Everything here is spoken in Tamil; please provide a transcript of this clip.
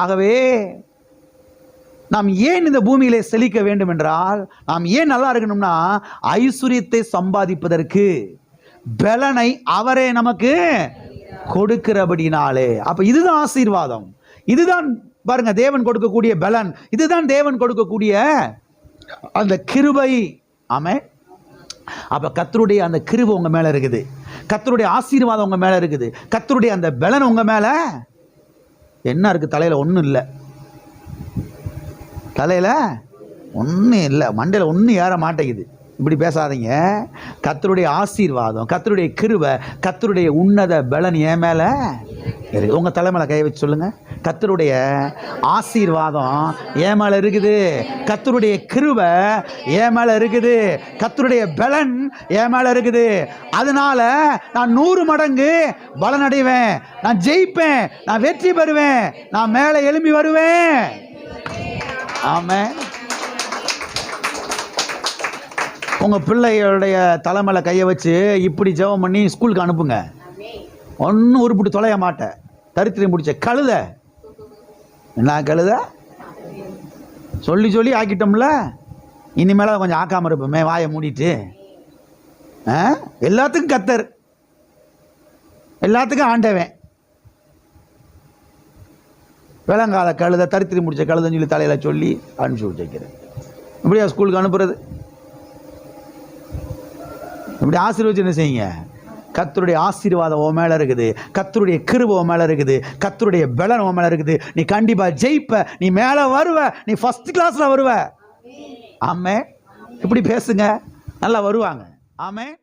ஆகவே நாம் ஏன் இந்த பூமியிலே செழிக்க வேண்டும் என்றால், நாம் ஏன் நல்லா இருக்கணும்னா, ஐஸ்வர்யத்தை சம்பாதிப்பதற்கு பலனை அவரே நமக்கு கொடுக்கிறபடினாலே. அப்ப இதுதான் ஆசீர்வாதம். இதுதான் பாருங்க தேவன் கொடுக்கக்கூடிய பலன். இதுதான் தேவன் கொடுக்கக்கூடிய அந்த கிருபை. ஆமென். அப்ப கர்த்தருடைய அந்த கிருபை உங்க மேல இருக்குது, கர்த்தருடைய ஆசீர்வாதம் உங்க மேல இருக்குது, கர்த்தருடைய அந்த பலன் உங்க மேல என்ன இருக்கு? தலையில ஒன்றும் இல்லை, தலையில ஒன்றும் இல்லை, மண்டையில் ஒன்றும் ஏற மாட்டேங்குது. இப்படி பேசாதீங்க. கர்த்தருடைய ஆசீர்வாதம், கர்த்தருடைய கிருபை, கர்த்தருடைய உன்னத பலன் என் மேல இருக்குது. உங்க தலைமையில கை வச்சு சொல்லுங்க, கர்த்தருடைய ஆசீர்வாதம் என் மேல இருக்குது, கர்த்தருடைய கிருபை என் மேல இருக்குது, கர்த்தருடைய பலன் என் மேல இருக்குது. அதனால நான் 100 மடங்கு பலன் அடைவேன், நான் ஜெயிப்பேன், நான் வெற்றி பெறுவேன், நான் மேலே எழும்பி வருவேன். ஆமென். உங்க பிள்ளைகளுடைய தலைமையில கையை வச்சு இப்படி ஜெபம் பண்ணி ஸ்கூலுக்கு அனுப்புங்க. ஒன்றும் உருப்பிட்டு தொலைய மாட்டேன். தரித்திரம் பிடிச்ச கழுத. என்ன கழுத? சொல்லி சொல்லி ஆக்கிட்டோம்ல, இனிமேல கொஞ்சம் ஆக்காம இருப்போமே, வாயை மூடிட்டு. எல்லாத்துக்கும் கர்த்தர், எல்லாத்துக்கும் ஆண்டவன். விளங்காத கழுத, தரித்திரம் பிடிச்ச கழுதன்னு சொல்லி தலையில சொல்லி அனுப்பிச்சு வச்சுக்கிறேன். இப்படியா ஸ்கூலுக்கு அனுப்புறது? இப்படி ஆசீர்வச்சு என்ன செய்யுங்க? கர்த்தருடைய ஆசீர்வாதம் உன் மேல இருக்குது, கர்த்தருடைய கிருபை உன் மேல இருக்குது, கர்த்தருடைய பலன் உன் மேல இருக்குது. நீ கண்டிப்பா ஜெயிப்ப, நீ மேல வருவ, நீ ஃபர்ஸ்ட் கிளாஸ்ல வருவ. ஆமென். இப்படி பேசுங்க, நல்லா வருவாங்க. ஆமென்.